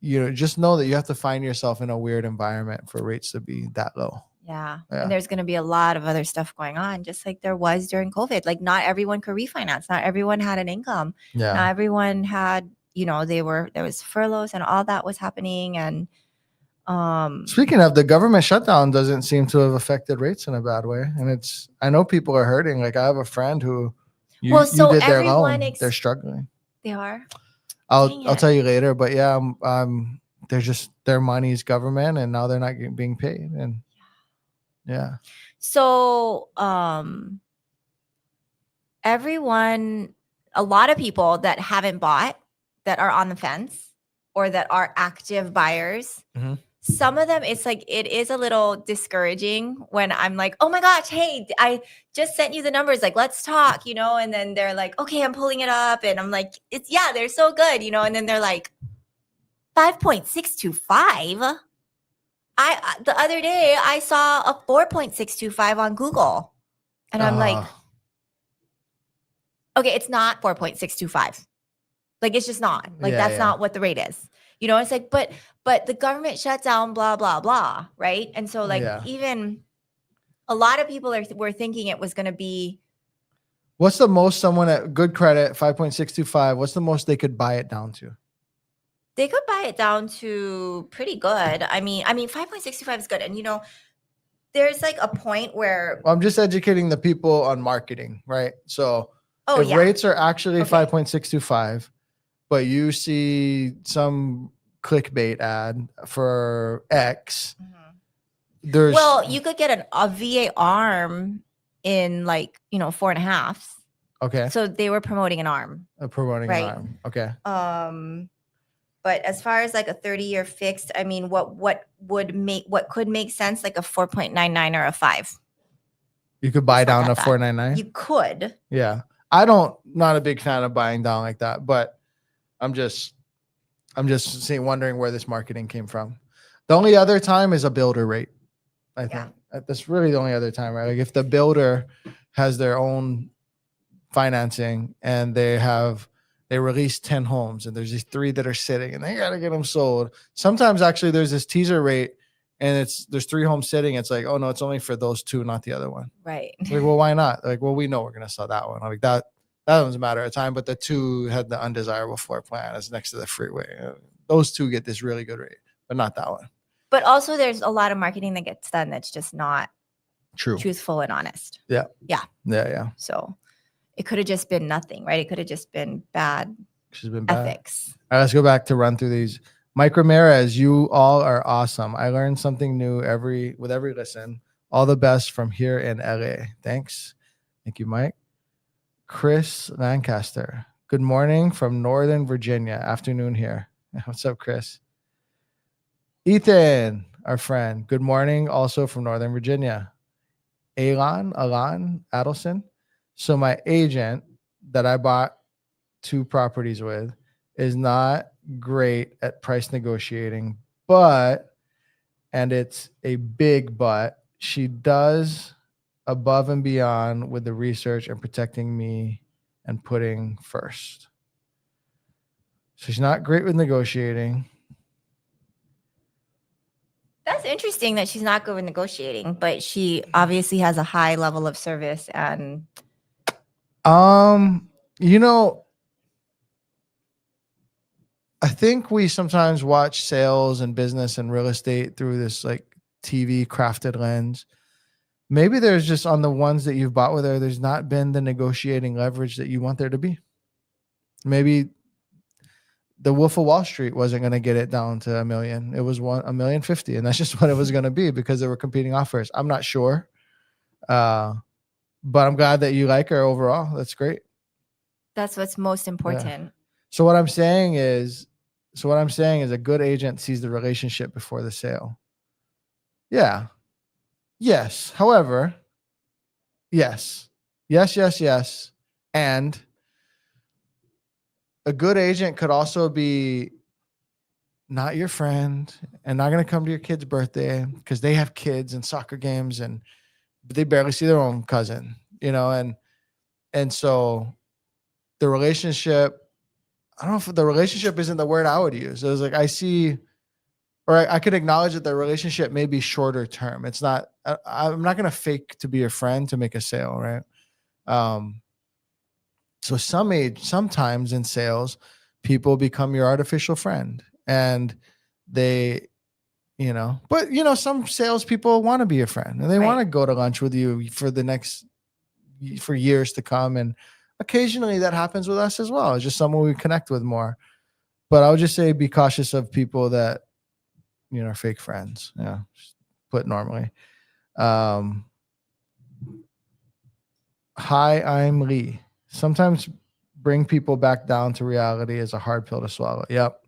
[SPEAKER 1] just know that you have to find yourself in a weird environment for rates to be that low.
[SPEAKER 2] Yeah.
[SPEAKER 1] Yeah.
[SPEAKER 2] And there's going to be a lot of other stuff going on, just like there was during COVID. Like not everyone could refinance. Not everyone had an income.
[SPEAKER 1] Yeah.
[SPEAKER 2] Not everyone had, there was furloughs and all that was happening. And
[SPEAKER 1] speaking of, the government shutdown doesn't seem to have affected rates in a bad way. And I know people are hurting. Like I have a friend who you did their loan. They're struggling.
[SPEAKER 2] They are.
[SPEAKER 1] I'll tell you later, but yeah, they're just, their money's government and now they're not being paid. And yeah.
[SPEAKER 2] So, a lot of people that haven't bought, that are on the fence or that are active buyers, some of them, it's like, it is a little discouraging when I'm like, oh my gosh, hey, I just sent you the numbers. Like, let's talk, and then they're like, okay, I'm pulling it up. And I'm like, they're so good, and then they're like 5.625. The other day I saw a 4.625 on Google and I'm like, okay, it's not 4.625. Like, it's just not like, that's not what the rate is. It's like, but the government shut down, blah, blah, blah. Right. And so like, even a lot of people were thinking it was going to be.
[SPEAKER 1] What's the most someone at good credit, 5.625, what's the most they could buy it down to?
[SPEAKER 2] They could buy it down to pretty good. I mean, 5.65 is good. And, there's like a point where.
[SPEAKER 1] Well, I'm just educating the people on marketing, right? So if rates are actually 5.625, but you see some clickbait ad for X,
[SPEAKER 2] you could get a VA arm in like, 4.5.
[SPEAKER 1] Okay.
[SPEAKER 2] So they were promoting an arm.
[SPEAKER 1] An arm. Okay.
[SPEAKER 2] But as far as like a 30-year fixed, I mean, what could make sense, like a 4.99 or a 5. You
[SPEAKER 1] could buy down to 4.99.
[SPEAKER 2] You could.
[SPEAKER 1] Yeah. Not a big fan of buying down like that, but I'm just wondering where this marketing came from. The only other time is a builder rate. I think that's really the only other time, right? Like if the builder has their own financing and they release 10 homes and there's these 3 that are sitting and they got to get them sold. Sometimes actually there's this teaser rate and there's 3 homes sitting. It's like, oh no, it's only for those 2, not the other one.
[SPEAKER 2] Right.
[SPEAKER 1] Like, well, why not? Like, well, we know we're going to sell that one. Like that doesn't matter at time, but the 2 had the undesirable floor plan. It's next to the freeway. Those 2 get this really good rate, but not that one.
[SPEAKER 2] But also there's a lot of marketing that gets done that's just not truthful and honest.
[SPEAKER 1] Yeah.
[SPEAKER 2] Yeah.
[SPEAKER 1] Yeah. Yeah.
[SPEAKER 2] So it could have just been nothing, right? It could have just been bad ethics.
[SPEAKER 1] All right, let's go back to run through these. Mike Ramirez, you all are awesome. I learned something new with every listen. All the best from here in LA. Thanks. Thank you, Mike. Chris Lancaster. Good morning from Northern Virginia. Afternoon here. What's up, Chris? Ethan, our friend. Good morning, also from Northern Virginia. Alan Adelson. So my agent that I bought 2 properties with is not great at price negotiating, and it's a big but, she does above and beyond with the research and protecting me and putting first. So she's not great with negotiating.
[SPEAKER 2] That's interesting that she's not good with negotiating, but she obviously has a high level of service and.
[SPEAKER 1] I think we sometimes watch sales and business and real estate through this like TV crafted lens. Maybe there's just on the ones that you've bought with her, there's not been the negotiating leverage that you want there to be. Maybe the Wolf of Wall Street wasn't going to get it down to $1 million. It was $1,050,000, and that's just what it was going to be because there were competing offers. I'm not sure, but I'm glad that you like her overall. That's great.
[SPEAKER 2] That's what's most important.
[SPEAKER 1] Yeah. So what I'm saying is a good agent sees the relationship before the sale. Yeah. Yes. However, yes. And a good agent could also be not your friend and not going to come to your kid's birthday because they have kids and soccer games and they barely see their own cousin, and so the relationship, I don't know if the relationship isn't the word I would use. It was like, I see, or I could acknowledge that the relationship may be shorter term. It's not, I'm not going to fake to be your friend to make a sale. Right. So sometimes in sales, people become your artificial friend, and they, but some salespeople want to be a friend, and they want to go to lunch with you for years to come. And occasionally that happens with us as well. It's just someone we connect with more. But I would just say be cautious of people that, are fake friends. Yeah. Just put normally. Hi, I'm Lee. Sometimes bring people back down to reality is a hard pill to swallow. Yep.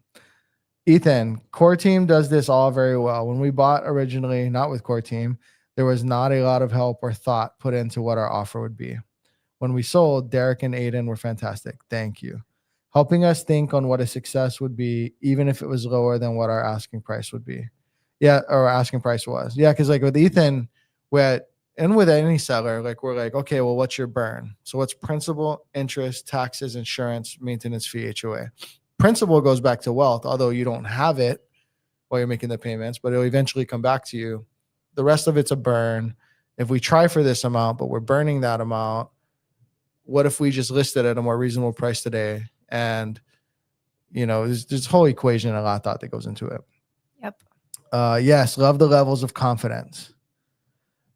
[SPEAKER 1] Ethan, Core Team does this all very well. When we bought originally, not with Core Team, there was not a lot of help or thought put into what our offer would be. When we sold, Derek and Aiden were fantastic. Thank you. Helping us think on what a success would be, even if it was lower than what our asking price would be. Yeah, or asking price was. Yeah, because like with Ethan, and with any seller, like we're like, okay, well, what's your burn? So what's principal, interest, taxes, insurance, maintenance fee, HOA? Principal goes back to wealth, although you don't have it while you're making the payments, but it'll eventually come back to you. The rest of it's a burn. If we try for this amount, but we're burning that amount, what if we just list it at a more reasonable price today? And, there's this whole equation and a lot of thought that goes into it.
[SPEAKER 2] Yep.
[SPEAKER 1] Yes, love the levels of confidence.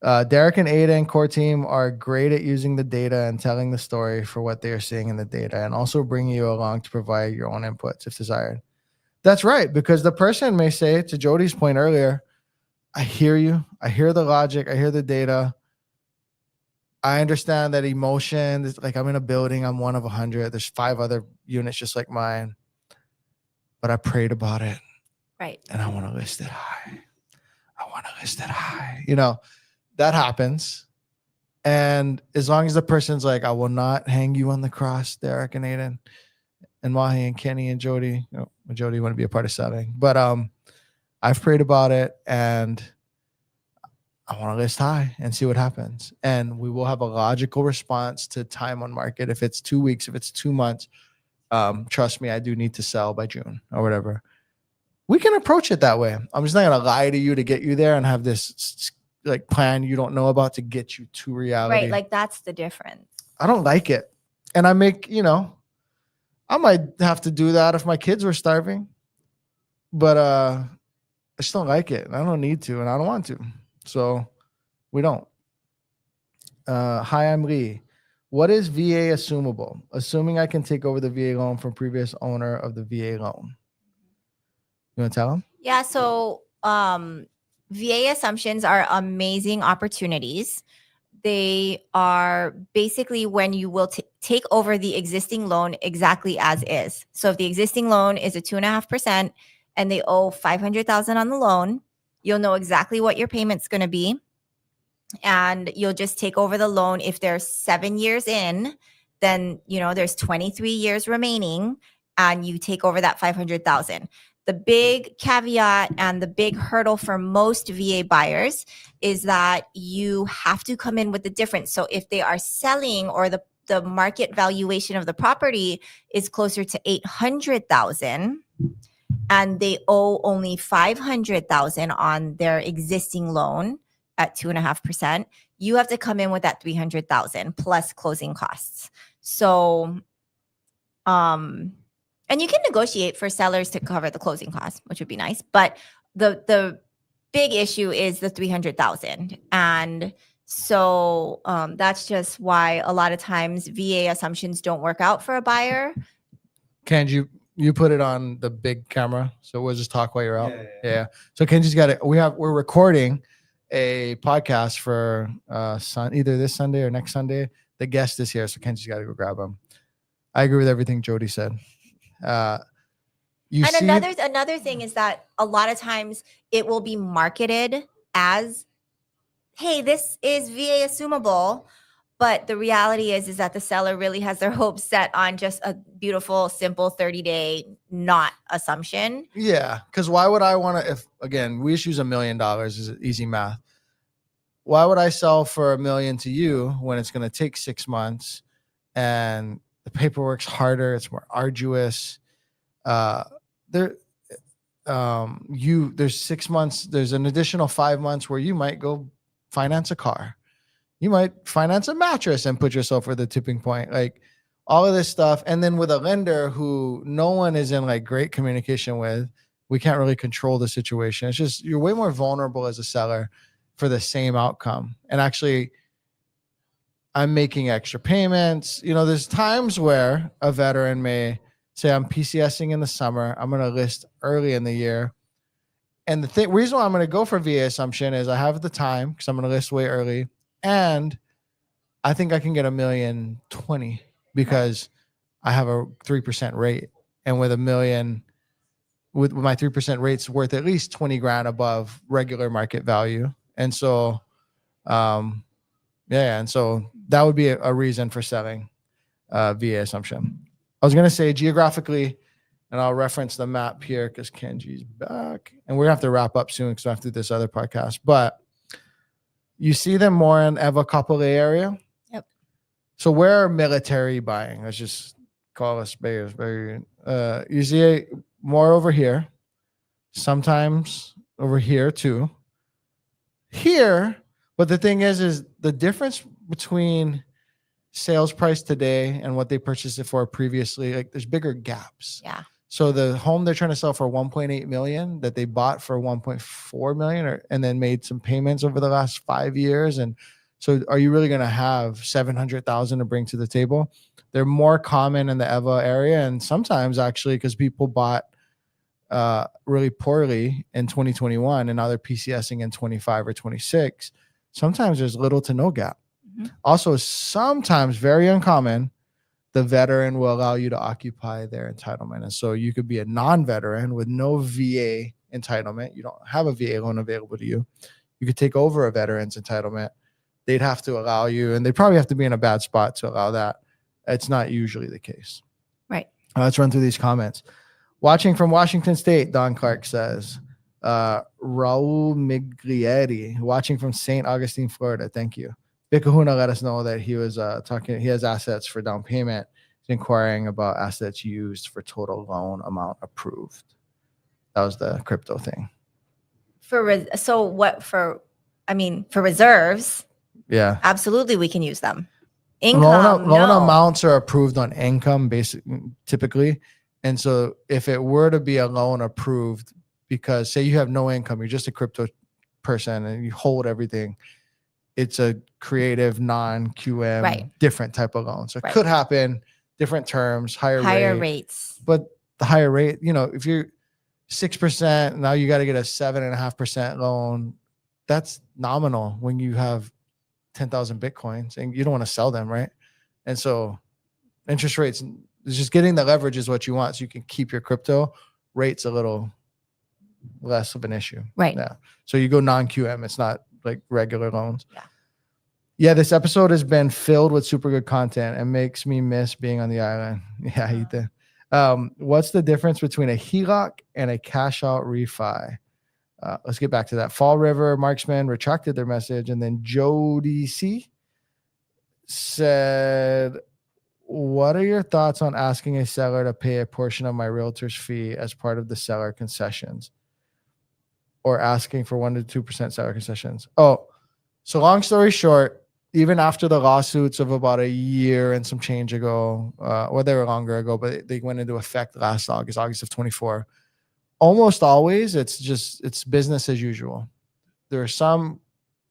[SPEAKER 1] Derek and Aiden, Core Team, are great at using the data and telling the story for what they are seeing in the data, and also bringing you along to provide your own inputs if desired. That's right, because the person may say, to Jody's point earlier, I hear you. I hear the logic. I hear the data. I understand that emotion is like, I'm in a building. I'm one of 100. There's 5 other units just like mine, but I prayed about it.
[SPEAKER 2] Right.
[SPEAKER 1] And I want to list it high. That happens. And as long as the person's like, I will not hang you on the cross, Derek and Aiden and Mahi and Kenny and Jody. Jody wouldn't be a part of selling, but I've prayed about it, and I want to list high and see what happens. And we will have a logical response to time on market. If it's 2 weeks, if it's 2 months, trust me, I do need to sell by June or whatever. We can approach it that way. I'm just not going to lie to you to get you there and have this like plan you don't know about to get you to reality.
[SPEAKER 2] Right. Like that's the difference.
[SPEAKER 1] I don't like it. And I make, I might have to do that if my kids were starving, but I just don't like it. And I don't need to, and I don't want to. So we don't. Hi, I'm Lee. What is VA assumable? Assuming I can take over the VA loan from previous owner of the VA loan. You want to tell him?
[SPEAKER 2] Yeah. So VA assumptions are amazing opportunities. They are basically when you will take over the existing loan exactly as is. So if the existing loan is a 2.5% and they owe $500,000 on the loan, you'll know exactly what your payment's going to be. And you'll just take over the loan. If they're 7 years in, then, there's 23 years remaining, and you take over that $500,000. The big caveat and the big hurdle for most VA buyers is that you have to come in with the difference. So if they are selling, or the market valuation of the property is closer to $800,000 and they owe only $500,000 on their existing loan at 2.5%, you have to come in with that $300,000 plus closing costs. So, and you can negotiate for sellers to cover the closing costs, which would be nice. But the big issue is the $300,000. And so that's just why a lot of times VA assumptions don't work out for a buyer.
[SPEAKER 1] Can you put it on the big camera? So we'll just talk while you're out. Yeah. So Kenji's got it. We're recording a podcast for either this Sunday or next Sunday. The guest is here, so Kenji's got to go grab him. I agree with everything Jody said.
[SPEAKER 2] Another thing is that a lot of times it will be marketed as, hey, this is VA assumable, but the reality is that the seller really has their hopes set on just a beautiful, simple 30-day not assumption.
[SPEAKER 1] Yeah, because why would I want to? If again, we just use $1 million is easy math. Why would I sell for $1 million to you when it's going to take 6 months and the paperwork's harder, it's more arduous? there there's 6 months, there's an additional 5 months where you might go finance a car. You might finance a mattress and put yourself at the tipping point. Like all of this stuff. And then with a lender who no one is in like great communication with, we can't really control the situation. It's just, you're way more vulnerable as a seller for the same outcome. And actually, I'm making extra payments. There's times where a veteran may say, I'm PCSing in the summer. I'm going to list early in the year. And the reason why I'm going to go for VA assumption is I have the time because I'm going to list way early. And I think I can get $1,020,000 because I have a 3% rate. And with $1 million, with my 3% rate's worth at least 20 grand above regular market value. And so, and so that would be a reason for selling VA assumption. I was going to say geographically, and I'll reference the map here because Kenji's back. And we're going to have to wrap up soon because I have to do this other podcast. But you see them more in Eva Kapolei area.
[SPEAKER 2] Yep.
[SPEAKER 1] So where are military buying? Let's just call us Bears. You see it more over here. Sometimes over here too. Here, but the thing is the difference between sales price today and what they purchased it for previously, like there's bigger gaps.
[SPEAKER 2] Yeah.
[SPEAKER 1] So the home they're trying to sell for 1.8 million that they bought for 1.4 million and then made some payments over the last 5 years. And so are you really going to have 700,000 to bring to the table? They're more common in the Eva area. And sometimes actually, because people bought really poorly in 2021 and now they're PCSing in 25 or 26, sometimes there's little to no gap. Mm-hmm. Also, sometimes very uncommon, the veteran will allow you to occupy their entitlement. And so you could be a non-veteran with no VA entitlement. You don't have a VA loan available to you. You could take over a veteran's entitlement. They'd have to allow you, and they probably have to be in a bad spot to allow that. It's not usually the case.
[SPEAKER 2] Right.
[SPEAKER 1] Let's run through these comments. Watching from Washington State, Don Clark says, Raul Miglieri, watching from St. Augustine, Florida. Thank you. Bikahuna let us know that he was he has assets for down payment. He's inquiring about assets used for total loan amount approved. That was the crypto thing.
[SPEAKER 2] For reserves.
[SPEAKER 1] Yeah.
[SPEAKER 2] Absolutely, we can use them. Income,
[SPEAKER 1] loan amounts are approved on income, typically. And so if it were to be a loan approved, because say you have no income, you're just a crypto person and you hold everything, it's a creative non-QM, different type of loan. So it could happen, different terms, higher
[SPEAKER 2] rates.
[SPEAKER 1] But the higher rate, if you're 6%, now you got to get a 7.5% loan. That's nominal when you have 10,000 Bitcoins and you don't want to sell them, right? And so interest rates, just getting the leverage is what you want so you can keep your crypto rates a little less of an issue.
[SPEAKER 2] Right.
[SPEAKER 1] Yeah. So you go non-QM. It's not like regular loans. Yeah, this episode has been filled with super good content and makes me miss being on the island. Yeah, Ethan. What's the difference between a HELOC and a cash out refi? Let's get back to that. Fall River Marksman retracted their message, and then Jody C said, what are your thoughts on asking a seller to pay a portion of my realtor's fee as part of the seller concessions? Or asking for 1% to 2% seller concessions. Oh, so long story short, even after the lawsuits of about a year and some change ago, or they were longer ago, but they went into effect last August of 24. Almost always, it's business as usual. There are some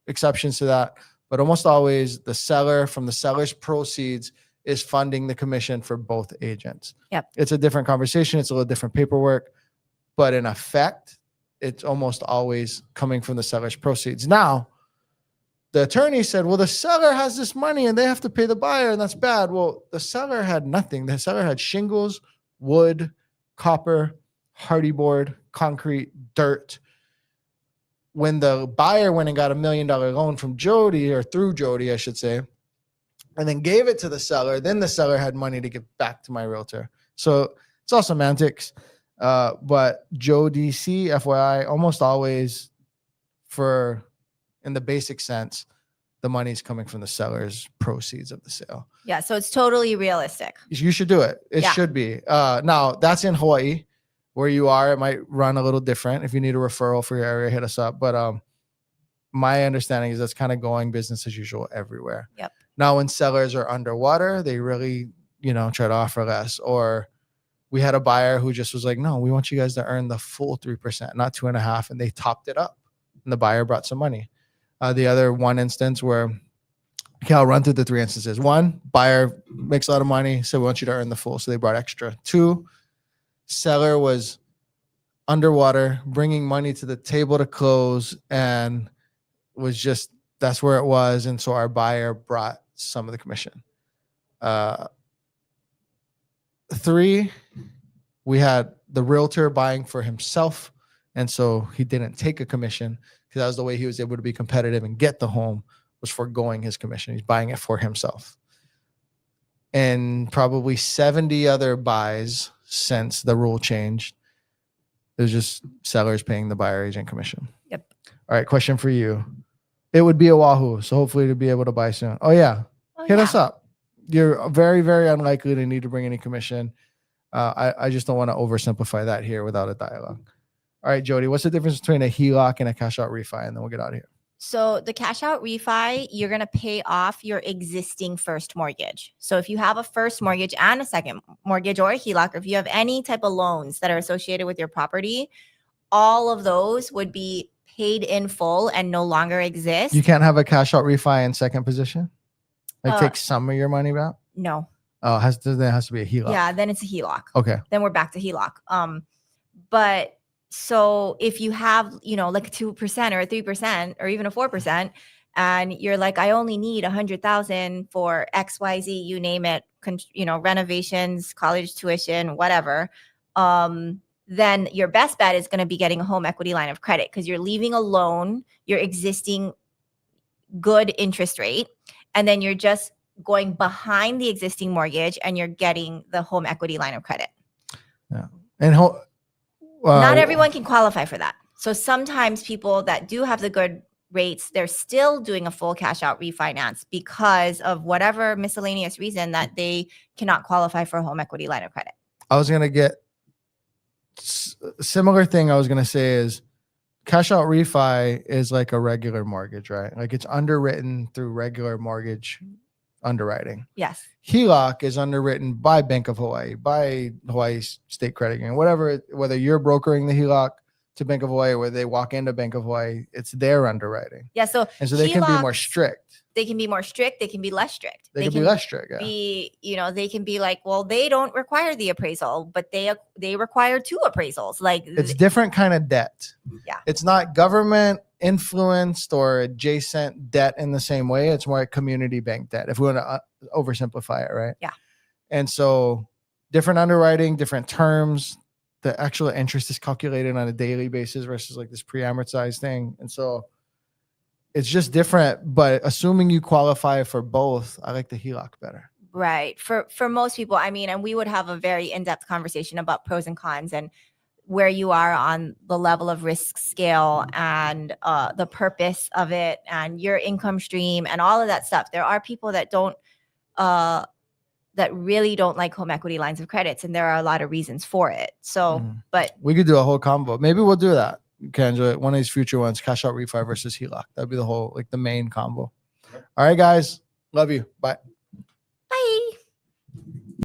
[SPEAKER 1] exceptions to that, but almost always the seller from the seller's proceeds is funding the commission for both agents.
[SPEAKER 2] Yep.
[SPEAKER 1] It's a different conversation. It's a little different paperwork, but in effect, it's almost always coming from the seller's proceeds. Now, the attorney said, well, the seller has this money and they have to pay the buyer, and that's bad. Well, the seller had nothing. The seller had shingles, wood, copper, hardy board, concrete, dirt. When the buyer went and got $1 million loan from Jody, or through Jody, I should say, and then gave it to the seller, then the seller had money to give back to my realtor. So it's all semantics. But Joe DC, FYI, almost always in the basic sense, the money's coming from the seller's proceeds of the sale.
[SPEAKER 2] Yeah, so it's totally realistic.
[SPEAKER 1] You should do it. It should be. Now that's in Hawaii. Where you are, it might run a little different. If you need a referral for your area, hit us up. But my understanding is that's kind of going business as usual everywhere.
[SPEAKER 2] Yep.
[SPEAKER 1] Now, when sellers are underwater, they really, try to offer less. Or we had a buyer who just was like, no, we want you guys to earn the full 3%, not 2.5%. And they topped it up. And the buyer brought some money. The other one instance where, okay, I'll run through the 3 instances. 1, buyer makes a lot of money, so we want you to earn the full. So they brought extra. 2, seller was underwater, bringing money to the table to close, and was just, that's where it was. And so our buyer brought some of the commission. 3, we had the realtor buying for himself. And so he didn't take a commission because that was the way he was able to be competitive and get the home, was foregoing his commission. He's buying it for himself. And probably 70 other buys since the rule changed. There's just sellers paying the buyer agent commission.
[SPEAKER 2] Yep.
[SPEAKER 1] All right, question for you. It would be Oahu, so hopefully to be able to buy soon. Oh yeah, hit us up. You're very, very unlikely to need to bring any commission. I just don't want to oversimplify that here without a dialogue. All right, Jody, what's the difference between a HELOC and a cash out refi? And then we'll get out of here.
[SPEAKER 2] So the cash out refi, you're going to pay off your existing first mortgage. So if you have a first mortgage and a second mortgage or a HELOC, or if you have any type of loans that are associated with your property, all of those would be paid in full and no longer exist.
[SPEAKER 1] You can't have a cash out refi in second position? Like take some of your money back?
[SPEAKER 2] No.
[SPEAKER 1] Oh, there has to be a HELOC.
[SPEAKER 2] Yeah, then it's a HELOC.
[SPEAKER 1] Okay.
[SPEAKER 2] Then we're back to HELOC. But so if you have, like 2% or 3% or even a 4%, and you're like, I only need 100,000 for XYZ, you name it, renovations, college tuition, whatever. Then your best bet is going to be getting a home equity line of credit, because you're leaving alone your existing good interest rate. And then you're just going behind the existing mortgage and you're getting the home equity line of credit.
[SPEAKER 1] Yeah. And
[SPEAKER 2] not everyone can qualify for that. So sometimes people that do have the good rates, they're still doing a full cash out refinance because of whatever miscellaneous reason that they cannot qualify for a home equity line of credit.
[SPEAKER 1] I was going to get similar thing. I was going to say is cash out refi is like a regular mortgage, right? Like it's underwritten through regular mortgage underwriting.
[SPEAKER 2] Yes.
[SPEAKER 1] HELOC is underwritten by Bank of Hawaii, by Hawaii State Credit Union, whether you're brokering the HELOC to Bank of Hawaii or whether they walk into Bank of Hawaii, it's their underwriting.
[SPEAKER 2] Yeah. So
[SPEAKER 1] they can be more strict.
[SPEAKER 2] They can be more strict. They can be less strict.
[SPEAKER 1] They can be less strict.
[SPEAKER 2] Yeah. They can be like, well, they don't require the appraisal, but they require 2 appraisals. Like
[SPEAKER 1] it's different kind of debt.
[SPEAKER 2] Yeah.
[SPEAKER 1] It's not government influenced or adjacent debt in the same way. It's more like community bank debt, if we want to oversimplify it, right?
[SPEAKER 2] Yeah.
[SPEAKER 1] And so different underwriting, different terms. The actual interest is calculated on a daily basis versus like this pre-amortized thing. And so it's just different, but assuming you qualify for both, I like the HELOC better.
[SPEAKER 2] Right. For most people, and we would have a very in-depth conversation about pros and cons and where you are on the level of risk scale and the purpose of it and your income stream and all of that stuff. There are people that that really don't like home equity lines of credits, and there are a lot of reasons for it. So, but
[SPEAKER 1] we could do a whole combo. Maybe we'll do that. Kendra, one of these future ones, cash out refi versus HELOC. That'd be the whole, like the main combo. All right, guys. Love you. Bye.